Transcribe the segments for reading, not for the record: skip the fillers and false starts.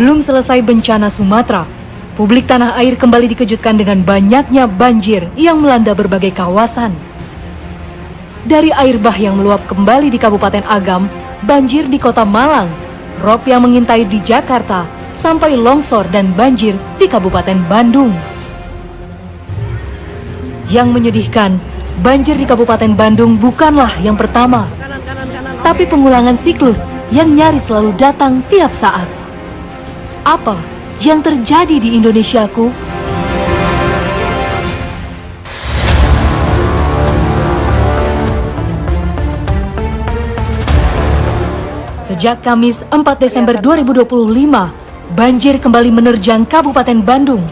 Belum selesai bencana Sumatera, publik tanah air kembali dikejutkan dengan banyaknya banjir yang melanda berbagai kawasan. Dari air bah yang meluap kembali di Kabupaten Agam, banjir di Kota Malang, rob yang mengintai di Jakarta, sampai longsor dan banjir di Kabupaten Bandung. Yang menyedihkan, banjir di Kabupaten Bandung bukanlah yang pertama, tapi pengulangan siklus yang nyaris selalu datang tiap saat. Apa yang terjadi di Indonesiaku? Sejak Kamis 4 Desember 2025, banjir kembali menerjang Kabupaten Bandung.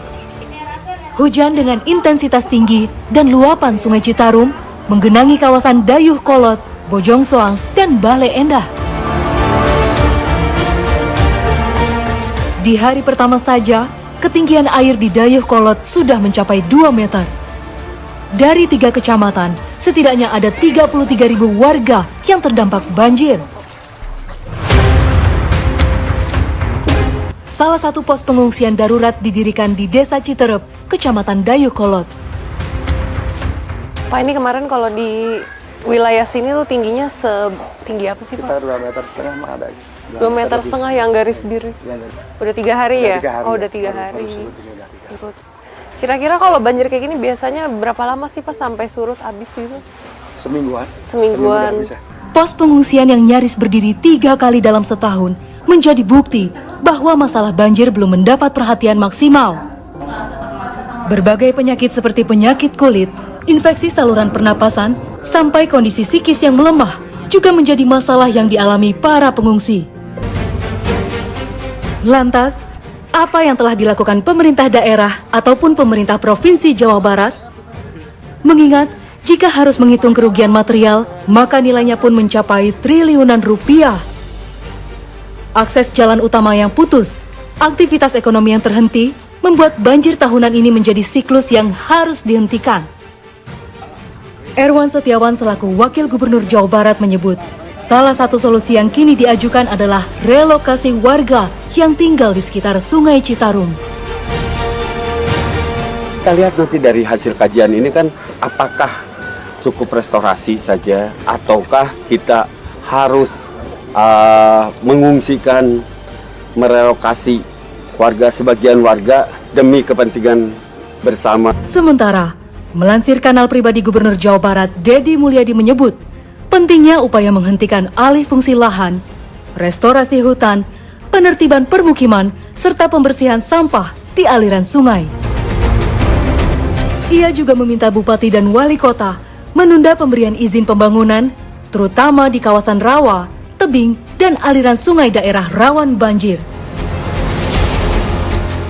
Hujan dengan intensitas tinggi dan luapan Sungai Citarum menggenangi kawasan Dayuh Kolot, Bojong Soang, dan Bale Endah. Di hari pertama saja, ketinggian air di Dayuh Kolot sudah mencapai 2 meter. Dari 3 kecamatan, setidaknya ada 33.000 warga yang terdampak banjir. Salah satu pos pengungsian darurat didirikan di Desa Citerep, Kecamatan Dayuh Kolot. Pak, ini kemarin kalau di wilayah sini tuh tingginya setinggi apa sih, Pak? Sekitar 2,5 meter ada. 2,5 meter yang garis biru. Udah 3 hari ya? Oh, udah 3 hari. Surut. Kira-kira kalau banjir kayak gini biasanya berapa lama sih, Pak, sampai surut habis itu? Semingguan. Pos pengungsian yang nyaris berdiri 3 kali dalam setahun menjadi bukti bahwa masalah banjir belum mendapat perhatian maksimal. Berbagai penyakit seperti penyakit kulit, infeksi saluran pernapasan, sampai kondisi psikis yang melemah juga menjadi masalah yang dialami para pengungsi. Lantas, apa yang telah dilakukan pemerintah daerah ataupun pemerintah Provinsi Jawa Barat? Mengingat, jika harus menghitung kerugian material, maka nilainya pun mencapai triliunan rupiah. Akses jalan utama yang putus, aktivitas ekonomi yang terhenti, membuat banjir tahunan ini menjadi siklus yang harus dihentikan. Erwan Setiawan selaku Wakil Gubernur Jawa Barat menyebut, salah satu solusi yang kini diajukan adalah relokasi warga yang tinggal di sekitar Sungai Citarum. Kita lihat nanti dari hasil kajian ini kan, apakah cukup restorasi saja, ataukah kita harus mengungsikan, merelokasi sebagian warga demi kepentingan bersama. Sementara, melansir kanal pribadi Gubernur Jawa Barat, Dedi Mulyadi menyebut, pentingnya upaya menghentikan alih fungsi lahan, restorasi hutan, penertiban permukiman, serta pembersihan sampah di aliran sungai. Ia juga meminta Bupati dan Wali Kota menunda pemberian izin pembangunan, terutama di kawasan rawa, tebing, dan aliran sungai daerah rawan banjir.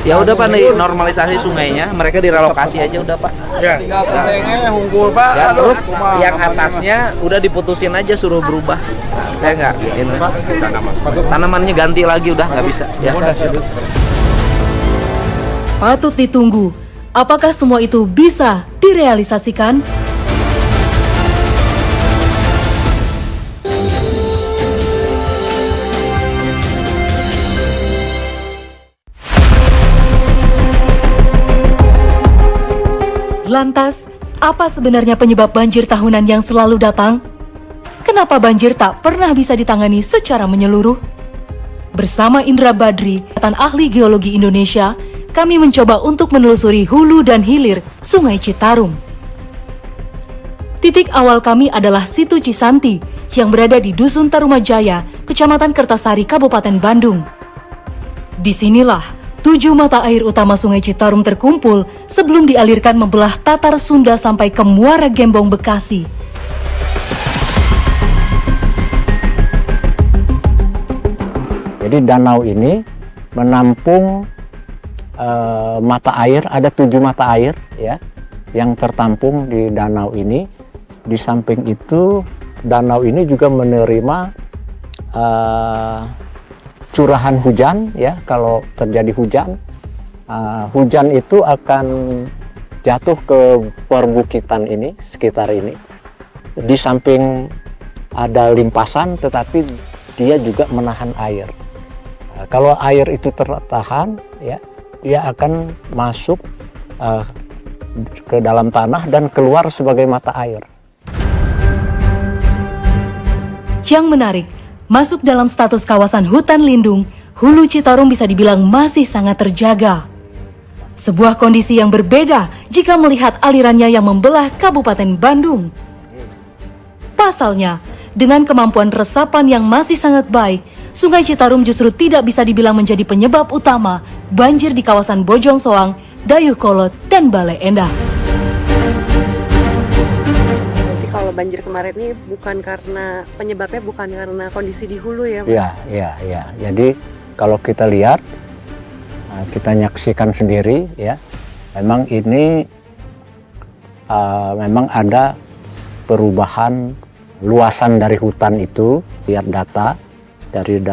Ya udah Pak, normalisasi sungainya, mereka direlokasi aja udah Pak. Ya, tinggal kentengnya unggul Pak. Ya, terus yang atasnya udah diputusin aja, suruh berubah. Saya nggak, ini Pak. Tanamannya ganti lagi udah nggak bisa. Ya, Patut ditunggu, apakah semua itu bisa direalisasikan? Lantas, apa sebenarnya penyebab banjir tahunan yang selalu datang? Kenapa banjir tak pernah bisa ditangani secara menyeluruh? Bersama Indra Badri, ahli geologi Indonesia, kami mencoba untuk menelusuri hulu dan hilir Sungai Citarum. Titik awal kami adalah Situ Cisanti yang berada di Dusun Tarumajaya, Kecamatan Kertasari, Kabupaten Bandung. Disinilah 7 mata air utama Sungai Citarum terkumpul sebelum dialirkan membelah Tatar Sunda sampai ke Muara Gembong, Bekasi. Jadi danau ini menampung mata air, ada 7 mata air ya yang tertampung di danau ini. Di samping itu, danau ini juga menerima curahan hujan ya. Kalau terjadi hujan, hujan itu akan jatuh ke perbukitan ini, sekitar ini. Di samping ada limpasan, tetapi dia juga menahan air. Kalau air itu tertahan, ya, dia akan masuk ke dalam tanah dan keluar sebagai mata air. Yang menarik, masuk dalam status kawasan hutan lindung, Hulu Citarum bisa dibilang masih sangat terjaga. Sebuah kondisi yang berbeda jika melihat alirannya yang membelah Kabupaten Bandung. Pasalnya, dengan kemampuan resapan yang masih sangat baik, Sungai Citarum justru tidak bisa dibilang menjadi penyebab utama banjir di kawasan Bojong Soang, Dayeuhkolot, dan Bale Endah. Nanti kalau banjir kemarin ini penyebabnya bukan karena kondisi di hulu ya, Pak? Iya. Jadi kalau kita lihat, kita nyaksikan sendiri, ya, memang ini memang ada perubahan luasan dari hutan itu. Lihat data dari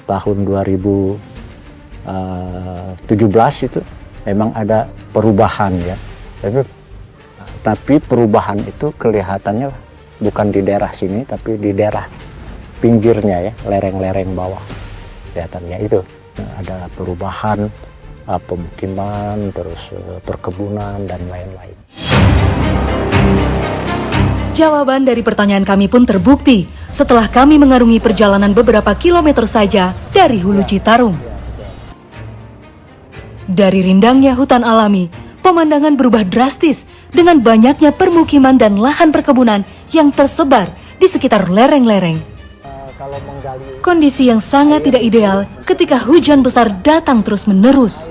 tahun 2017 itu memang ada perubahan, ya. Tapi perubahan itu kelihatannya bukan di daerah sini, tapi di daerah pinggirnya, ya, lereng-lereng bawah. Kelihatannya itu ada perubahan pemukiman, terus perkebunan dan lain-lain. Jawaban dari pertanyaan kami pun terbukti setelah kami mengarungi perjalanan beberapa kilometer saja dari Hulu Citarum. Dari rindangnya hutan alami, pemandangan berubah drastis dengan banyaknya permukiman dan lahan perkebunan yang tersebar di sekitar lereng-lereng. Kondisi yang sangat tidak ideal ketika hujan besar datang terus-menerus.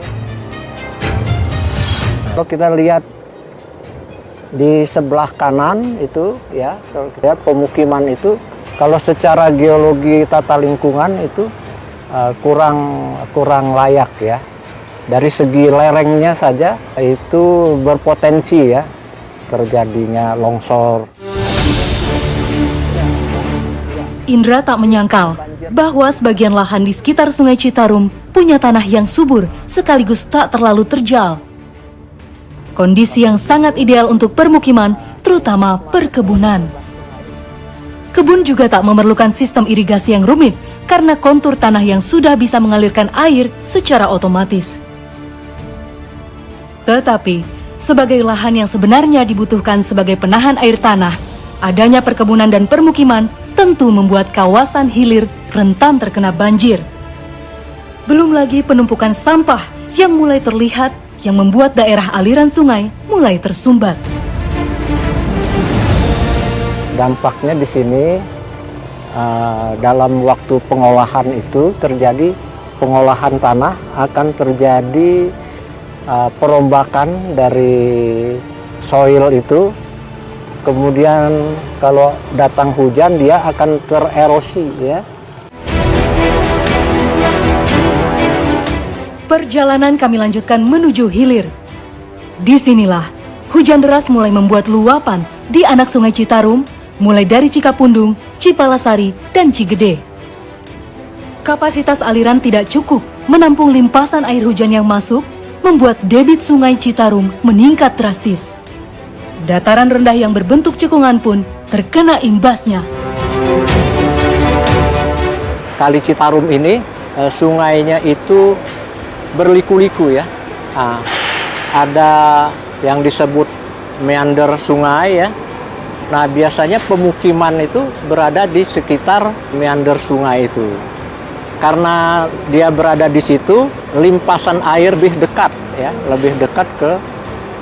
Kalau kita lihat di sebelah kanan itu, ya, kalau kita lihat pemukiman itu, kalau secara geologi tata lingkungan itu kurang layak, ya. Dari segi lerengnya saja itu berpotensi, ya, terjadinya longsor. Indra tak menyangkal bahwa sebagian lahan di sekitar Sungai Citarum punya tanah yang subur sekaligus tak terlalu terjal. Kondisi yang sangat ideal untuk permukiman, terutama perkebunan. Kebun juga tak memerlukan sistem irigasi yang rumit karena kontur tanah yang sudah bisa mengalirkan air secara otomatis. Tetapi, sebagai lahan yang sebenarnya dibutuhkan sebagai penahan air tanah, adanya perkebunan dan permukiman tentu membuat kawasan hilir rentan terkena banjir. Belum lagi penumpukan sampah yang mulai terlihat yang membuat daerah aliran sungai mulai tersumbat. Dampaknya di sini dalam waktu pengolahan itu terjadi pengolahan tanah, akan terjadi perombakan dari soil itu. Kemudian kalau datang hujan dia akan tererosi, ya. Perjalanan kami lanjutkan menuju hilir. Disinilah hujan deras mulai membuat luapan di anak Sungai Citarum, mulai dari Cikapundung, Cipalasari, dan Cigede. Kapasitas aliran tidak cukup menampung limpasan air hujan yang masuk, membuat debit Sungai Citarum meningkat drastis. Dataran rendah yang berbentuk cekungan pun terkena imbasnya. Kali Citarum ini sungainya itu berliku-liku, ya. Ada yang disebut meander sungai, ya. Nah, biasanya pemukiman itu berada di sekitar meander sungai itu. Karena dia berada di situ, limpasan air lebih dekat, ya, lebih dekat ke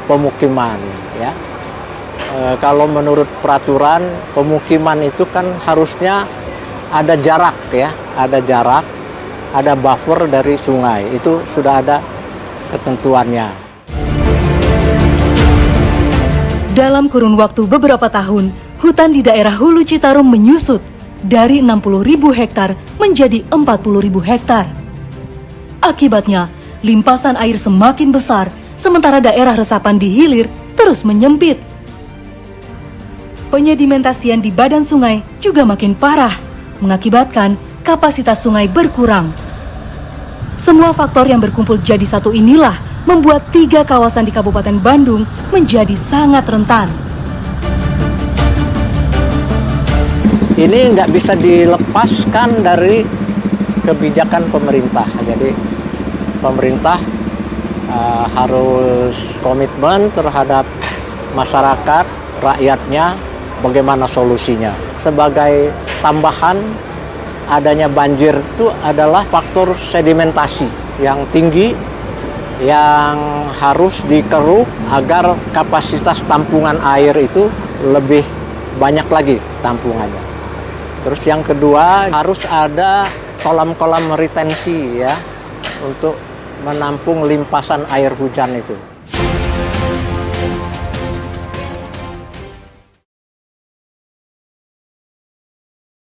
pemukiman, ya. Kalau menurut peraturan pemukiman itu kan harusnya ada jarak, ya, ada jarak, ada buffer dari sungai, itu sudah ada ketentuannya. Dalam kurun waktu beberapa tahun, hutan di daerah Hulu Citarum menyusut dari 60.000 hektar menjadi 40.000 hektar. Akibatnya, limpasan air semakin besar, sementara daerah resapan di hilir terus menyempit. Penyedimentasian di badan sungai juga makin parah, mengakibatkan kapasitas sungai berkurang. Semua faktor yang berkumpul jadi satu inilah membuat 3 kawasan di Kabupaten Bandung menjadi sangat rentan. Ini nggak bisa dilepaskan dari kebijakan pemerintah. Jadi pemerintah harus komitmen terhadap masyarakat, rakyatnya, bagaimana solusinya. Sebagai tambahan, adanya banjir itu adalah faktor sedimentasi yang tinggi yang harus dikeruk agar kapasitas tampungan air itu lebih banyak lagi tampungannya. Terus yang kedua, harus ada kolam-kolam retensi ya untuk menampung limpasan air hujan itu.